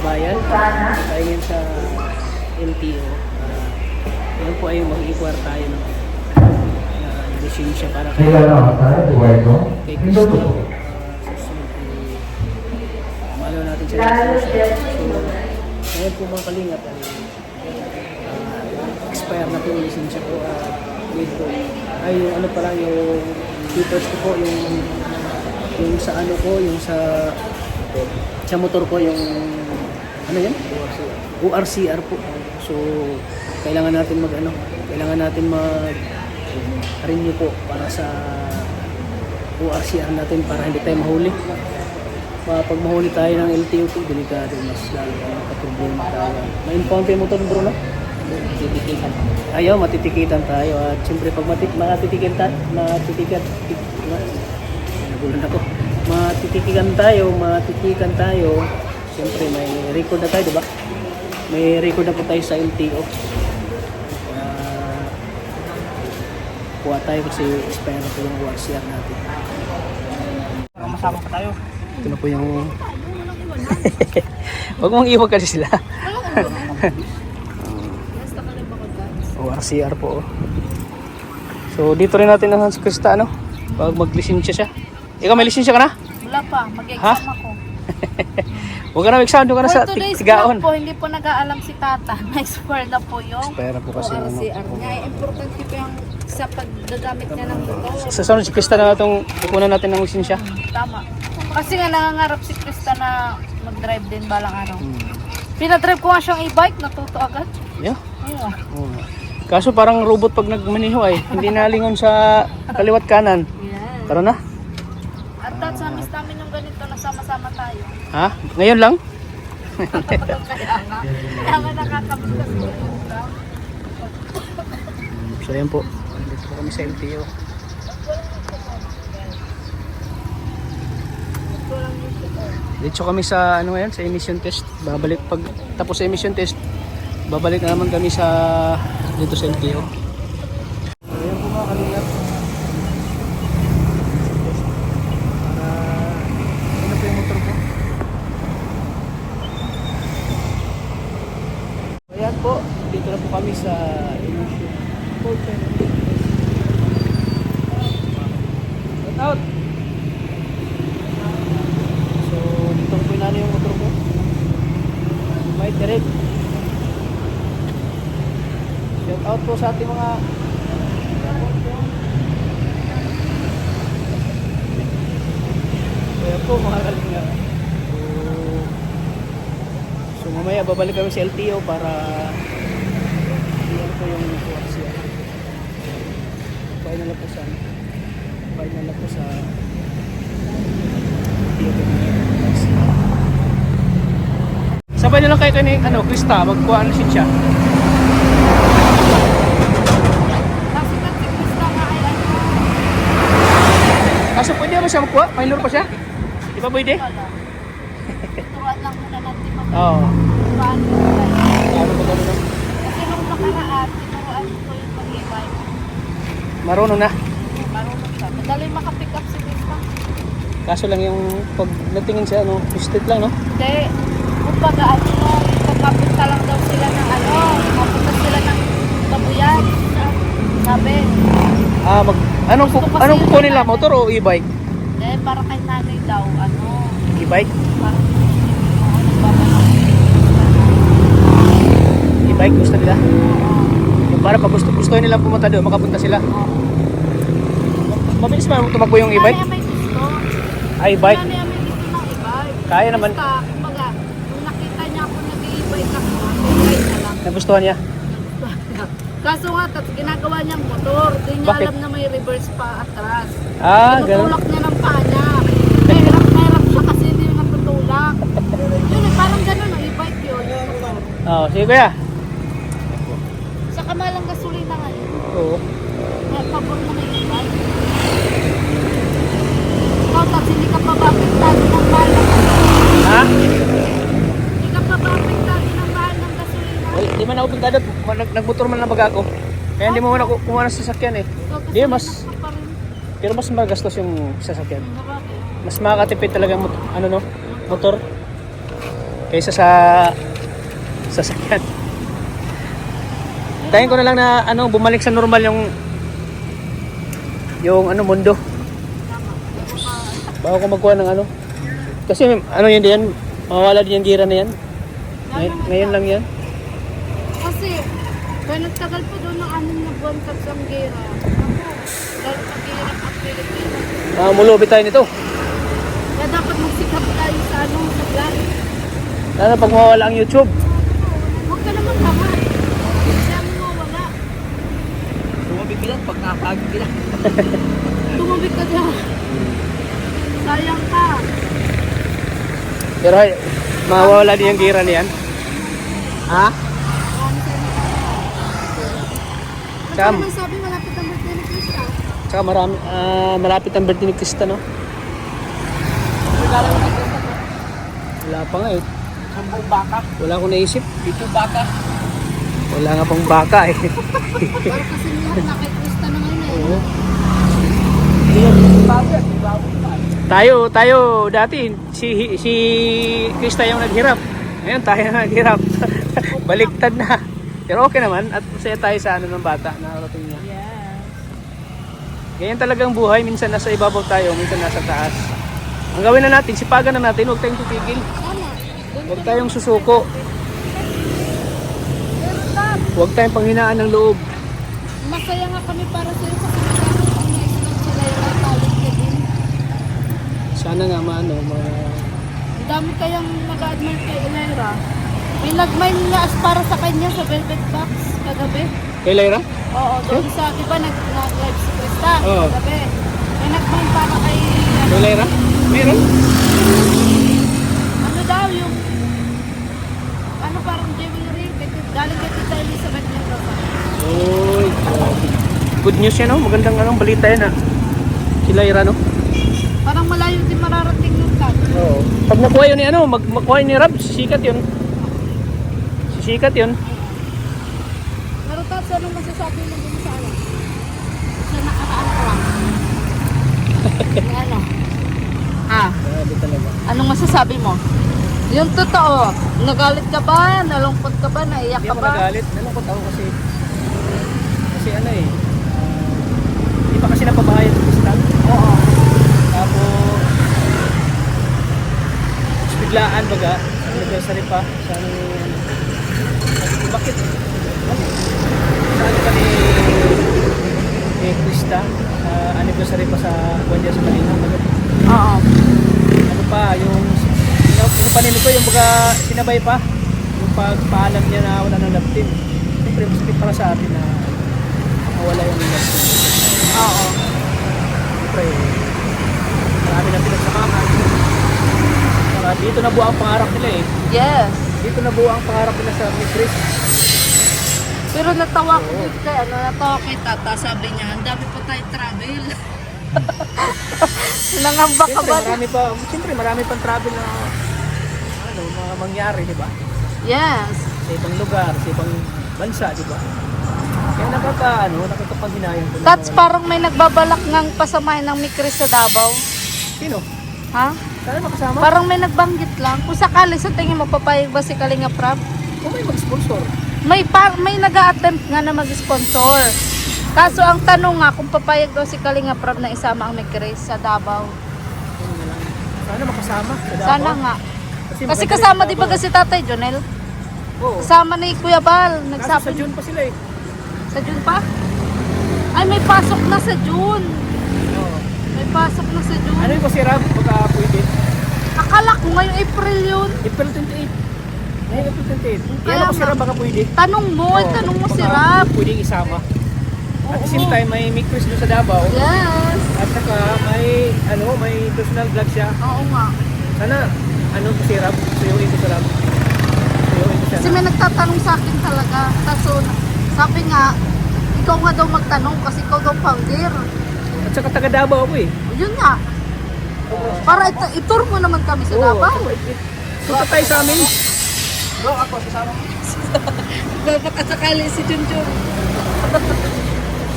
kababayan. Tayo ngayon sa LTO. Yan po ay mag-inquire tayo ng lisensya para kay Cristo. Malaw natin sa lisensya. So, ngayon po mga kalingap, expire na po yung lisensya ko. Wait po. Ay, yung ano pala, yung papers ko po, yung sa ano ko, yung sa motor ko, yung ano yan? ORCR po. So, kailangan natin mag-renew po para sa ORCR natin para hindi tayo mahuli. Pag mahuli tayo ng LTO po, delikado, mas lalo magka-problema tayo. Ma-impound pa yung motor, bro, no? Ayaw, matitikitan tayo. At siyempre, pag matitikitan tayo, siyempre may record na tayo, diba? May record na po tayo sa LTO. Kuha tayo kasi expire na po yung ORCR natin. Masama pa tayo. Ito na po yung... Huwag mong iwag kasi sila. ORCR po. So dito rin natin nasan si Krista, ano? Pag maglisensya siya. Ikaw may lisensya ka na? Wala pa, mag-exam ako. Huwag ka na mag-exam, doon ka na sa tigaon. Po, hindi po nag-aalam si Tata. Na-expire na po yung Expire na po kasi ORCR niya. Importante po yung sa paggagamit niya ng motor. Sa sunod si Krista na itong ikunan natin ng lisensya. Tama. Kasi nga nangangarap si Krista na mag-drive din balang araw. Pinadrive ko nga siyang e-bike, natuto agad. Yeah. Yeah. Kaso parang robot pag nagmaniho ay hindi nalingon sa kaliwat kanan. Yes. Tara na. At sa miss namin yung ganito na sama-sama tayo. Ha? Ngayon lang? Kaya nga nakakabit kasi yung So yan po. Dito po kami sa LTO. Dito kami sa ano ngayon, sa emission test. Babalik pag tapos sa emission test, babalik na naman kami sa dito sa LTO. Ayan po mga kalingap. Ano po yung motor ko? Ayan po, dito na po kami sa emission. Get out! So, dito po yung yung motor ko. May direct. Shout out po sa ating mga kaya po mga kalinga. So mamaya babalik kami sa LTO para yan po yung ORCR. Final na po sa sabay na lang kayo kani Krista magkuha ng lisensya. Kaso pwede ba siya magkuha? Minor pa siya? Di ba pwede? turuan lang muna natin mag- Oo. turuan mo Ano ba gano'n? kasi nung nakaraan, tinuruan ko yung mag-e-bike. Marunong na. Marunong siya. Madali makapick up si Krista. Kaso lang yung pag natingin siya, street lang, no? Hindi. Kumbaga, pagkapunta lang daw sila ng mapunta sila ng Babuyan. Sabi. Anong kukunin nila? Motor o e-bike? Para kay nanay daw, E-bike? parang E-bike gusto nila? Yung para pag gusto nila pumunta doon, makapunta sila. Mabilis ba tumakbo yung e-bike? Kaya may gusto. Ay, e-bike. Kaya may gusto ng e-bike. Kaya naman. Basta, kumbaga, nung nakita niya ako nag-e-bike ako, e-bike na lang. Nagustuhan niya? Kaso nga, ginagawa niyang motor. Di niya Bakit? alam na may reverse pa atras. Ganun. Tinutulak niya ng paa niya. Na hirap siya kasi hindi niya natutulak. Yun, parang ganun, e-bike yun. Oo, sige kuya. Sa kamalang gasolina ngayon. Oo. Kaya pabor mo na e-bike. Ikaw, tapos hindi ka pa ba-apektado ng mahal ng gasolina. Ha? Hindi ka pa ba-apektado ng mahal ng gasolina. Well, di man ako pintado. Nagmotor man lang baga ako. Kaya hindi mo man ako kumuha ng sasakyan eh. So, Di, gasolina mas- ka pa rin. Pero mas magastos yung sasakyan. Marami. Mas makakatipid talaga ang motor. kaysa sa sasakyan. Tayin ko na lang na bumalik sa normal yung mundo. Bago ko magkuha ng kasi yun din, mawawala din yung gira na yan. Ngayon lang yan. Kasi, kaya nagtagal po doon ng 6 na buwan sa Sanggera. Dahil paghirap ang Pilipinas. Mulubi tayo nito. Kaya dapat magsikap tayo sa sa vlog. Lalo pag mawawala ang YouTube. Huwag ka naman tamad. Kaya mo mawala. Tumabig bilang pag nakapagod bilang. Tumubig ka dyan. Sayang ka. Pero mawawala din yung gira niyan. Ha? Ano naman sabi, malapit ang birthday ni Krista? Tsaka malapit ang birthday ni Krista, no? Wala pa nga eh. 10 baka. Wala akong naisip. 7 baka. Wala nga pang baka eh. Pero kasi niya na kay Krista na ngayon eh. Oo. Baka. Bago pa. Tayo dati si Krista yung naghirap. Ngayon tayo na naghirap. Baliktad na. Pero okay naman at masaya tayo sa ng bata na narating niya. Yes. Ganyan talagang buhay, minsan nasa ibabaw tayo, minsan nasa taas. Ang gawin na natin, sipagan na natin, huwag tayong titigil. Tama. Huwag tayong susuko. Huwag tayong panghinaan ng loob. Masaya nga kami para sa'yo kasi magkakaroon kami na isang sila yung talent ka din. Sana nga Ang dami kayang nag-admire kay Elera. May nag-mine nga as para sa kanya sa Velvet Box kagabi. Kay Lyra? Oo, doon sa, di ba nag-live si Krista Oo. kagabi. May nag-mine para kay, Kay Lyra? Meron? ano daw yung, parang jewelry, galing kay Tita Elizabeth Mendoza. Uy, grabe. Good news yan, no? Magandang balita yan, ha? Si Lyra, no? Parang malayo din mararating nun ka. Oo. Pag nakuha yun ni makuha yun ni Rab, sisikat yun. Sisikat yun. Pero Tats, anong masasabi mo dun sa sa nakaraan prank? Ano? Grabe talaga. Anong masasabi mo? Yung totoo, nagalit ka ba? Nalungkot ka ba? Naiyak Hindi ka ako ba? nagalit. Nalungkot ako kasi hindi pa kasi napabahayan ng Krista. Oo. Tapos biglaan baga anniversary pa sa bakit sa pa ni Krista anniversary pa sa buwan niya sa Malinaw Oo. pa yung panin ko yung baga sinabay pa yung pagpaalam niya na wala ng love team. Siyempre masakit para sa atin na mawala yung love team. Oo. Siyempre marami na pinagsamahan. Dito na buo ang pangarap nila eh. Yes. Dito na buo ang pangarap nila sa Miss Chris. Pero natawa ko dito kay natawa kay Tata, sabi niya, ang dami pa tayo travel. Nangamba ka ba? Siyempre marami pang travel na mga mangyari, di ba? Yes. Sa ibang lugar, sa ibang bansa, di ba? Kaya nakakapanghinayang ko. Tats, parang may nagbabalak ngang pasamahin ng Mikris sa Davao. Sino? Ha? Sana makasama? Parang may nagbanggit lang. Kung sakali sa tingin mo, papayag ba si Kalinga Prab? Kung may mag-sponsor. May nag-a-attempt nga na mag-sponsor. Kaso ang tanong nga, kung papayag daw si Kalinga Prab na isama ang Mikris sa Davao. Sana makasama. Sa Davao. Sana nga. Kasi maganda kasama yung di ba Davao. kasi Tatay Jonel? Oo. Kasama ni Kuya Bal. Kaso sa Nagsabi June pa sila eh. sa June pa? Ay, may pasok na sa June. Oo. May pasok na sa June. Ano yung kasi Rab? Baka pwede. Akala ko ngayong April yun. April 28. Ngayon April 28. Kaya Ano ko si nga. Rab baka pwede. Tanong mo, Oo, tanong mo si baka Rab. Pwedeng isama. At the same Oo. time, may Mikris doon sa Davao. Yes. At saka may personal vlog siya. Oo nga. Sana, ko si Rab, suyuin ko sa Rab. Suyuin ko siya. Kasi may nagtatanong sa akin talaga. Kaso, sabi nga, ikaw nga daw magtanong kasi ikaw daw founder. At saka taga Davao ako eh. Yun nga. Para itur mo naman kami sa Davao. Punta tayo sa amin. Bro, ako kasama mo. Baka sakali si Junjun.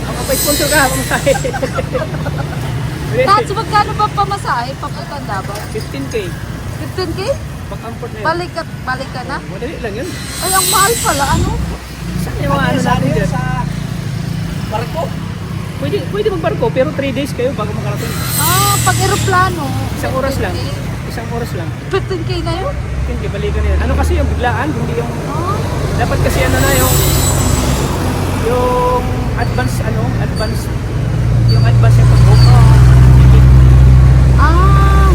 Ako pa sponsor ka habang tayo. Kasi magkano ba pamasahe papunta Davao? 15K. 15K? pag-amport na yan. Balik ka na? Madali lang yun. Ay, ang mahal pala, ano? Saan yung mga ano natin dyan? Sa barko. Pwede magbarko, pero 3 days kayo bago makarating. Ah, pag aeroplano. Isang oras lang. Isang oras lang. 15K na yun? Hindi, balikan na yan. Ano kasi yung biglaan, hindi yung... Ah, Dapat kasi ano na yung advance yung advance yung pag-book. ah.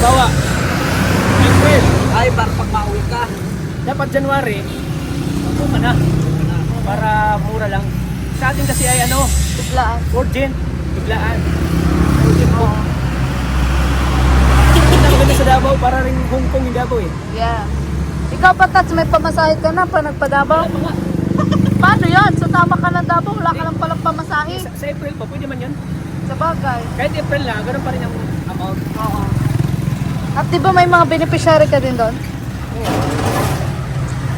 Halimbawa, April, Ay, pag mauwi ka. dapat January, mag-book ka na. Para mura lang. Sa atin kasi ay ano, Biglaan. urgent, biglaan. Urgent book. Hindi maganda sa Davao, para rin Hong Kong yung Davao eh. Yeah. Ikaw pa, Tats, may pamasahe ka na pa nagpadabaw? Paano yan? So tama ka na Davao, wala ka lang palang pamasahe. Sa April pa, pwede man yan. Sa bagay. Kahit April lang, ganun pa rin ang amount. Oo. At di ba may mga beneficiary ka din doon?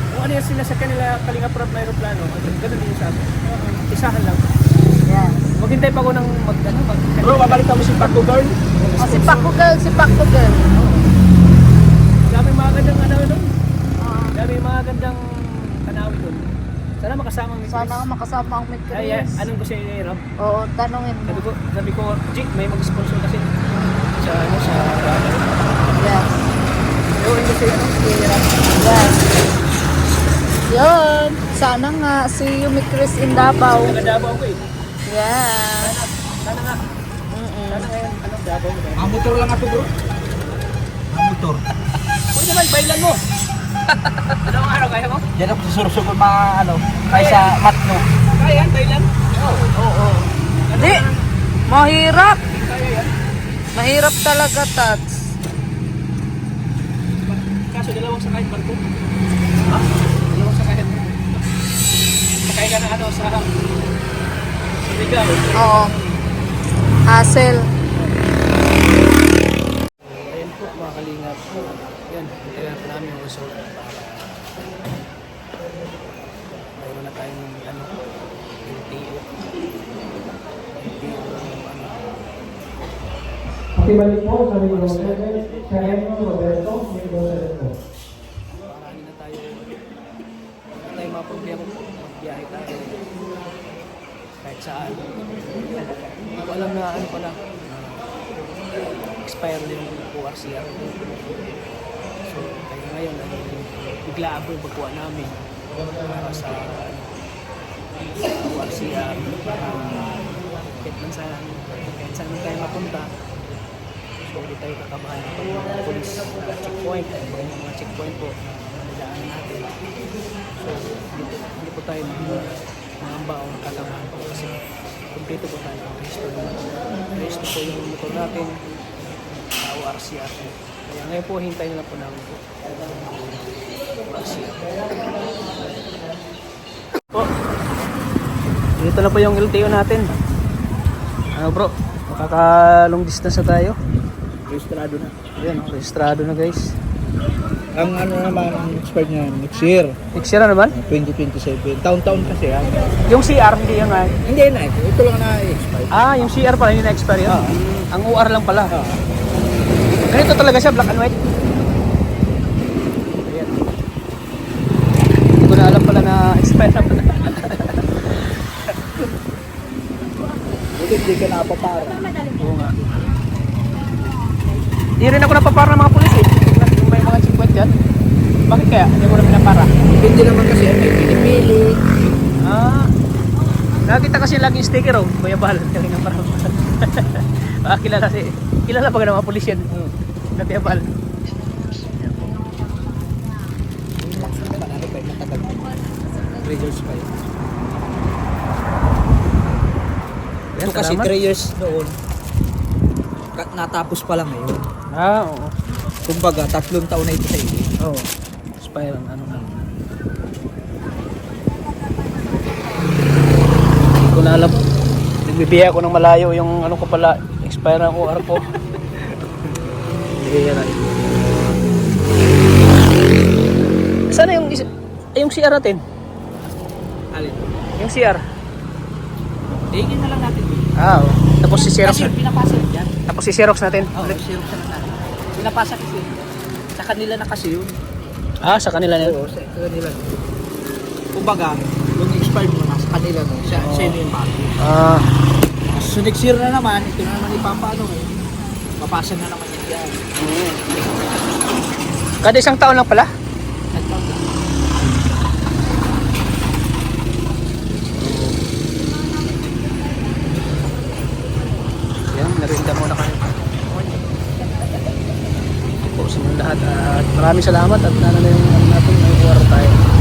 Kung ano yan sila sa kanila Kalinga Prab na aeroplano, ganun din yung sa atin. Isahan lang. Yes. Maghintay pa ako ng Bro, babalik kami si Paco Girl. O, si Paco girl. Daming mga gandang ano doon. Oo. Daming mga gandang tanawin doon. Sana makasama mo. Sana nga makasama ang Chris. Ay, anong gusto niya ni Rob? Oo, tanongin mo. Sabi ko, Jake, may mag-sponsor kasi sa Yes. yung kasi ano, si Rob. Yes. Yun. Sana nga si Yumi Chris in Davao. Nagadabaw ko eh. Yes. Sana nga. Sana ngayon, anong Davao mo ba? Ang motor lang ako, bro. Ang motor. Pwede naman, bailan mo. Anong araw kaya mo? Yan ako susurusog ng mga ano, kaysa matno. Kaya yan, bailan? Oo. Di. Mahirap. Kaya yan. Mahirap talaga, Tats. Kaso dalawang sakay barko. Ha? Dalawang sakay. Sakay ka na ano sa Sigal. Oo. Hassle. Ayan po mga kalingap. Yan, hintayin po namin yung result. Mayroon na tayong ano, LTO. Pakibalik po sa Ringo 7, Sereno Roberto, Ringo 7 po. Marami na tayo. Wala tayong mga problema po. Magbiyahe tayo. Kahit saan. Hindi ko alam na ano pala. Expire din yung ORCR. So, kaya ngayon, biglaan po yung pagkuha namin para sa ORCR. Kahit saan tayo mapunta. So, hindi tayo kakabahan ng mga police checkpoint. Mga checkpoint po na nilaanan natin. So, hindi po tayo mahamba o kakabahan po kasi kompleto po tayo ang register po yung motor natin sa ORCR po. Kaya ngayon po, hintayin na po namin po ORCR po. Dito na po yung LTO natin. Ano bro, makaka-long distance na tayo. Registrado na. Ayan, registrado na guys. Ang ano naman, ang expert niya, next year, Next year na naman? 2027. Taon-taon kasi yan. Yung CR, hindi yung Hindi na, ito lang na-expire. yung CR pala, hindi na-expire yun. Ah. Ang UR lang pala. Ganito talaga siya, black and white. Ayan. Hindi ko na alam pala na expire na pala. Hindi ka napapara. Oo nga. Hindi rin ako napapara ng mga pulis eh. Yung may mga checkpoint dyan. Bakit kaya? Hindi ko na pinapara. Hindi naman kasi yan, may pinipili. Ah. Nakita kasi laging sticker oh. Kuya Bahal. Kanina parang kilala pa ka ng mga pulis yan. Na Kuya Bahal. Panalo pa yung matagal. 3 years pa yun. Ito kasi salamat. 3 years noon. Natapos pa lang ngayon. Ah, oo. Kumbaga, 3 taon na ito sa iyo. Oo. Expire ang ano na. Hindi ko na alam. Nagbibiya ako ng malayo yung ano ko pala. Expire ang OR ko. Bibiya na. Sana yung CR natin? Alin? Yung CR. Tingin na lang natin. Ah, oo. Tapos si Xerox. Kasi pinapasa yan dyan. Tapos si Xerox natin. Oo, Xerox na lang natin. Pinapasa kasi. Sa kanila na kasi yun. Ah, sa kanila na. Oo, sa kanila. Kumbaga, yung expired mo na sa kanila no, siya yung bago. Ah, So next year na naman, ito na naman ipapaano mo. Papasa na naman yan. kada isang taon lang pala. Yan, narinda muna kayo. Po sa mga lahat at maraming salamat at ano na yung ano natin, may tayo.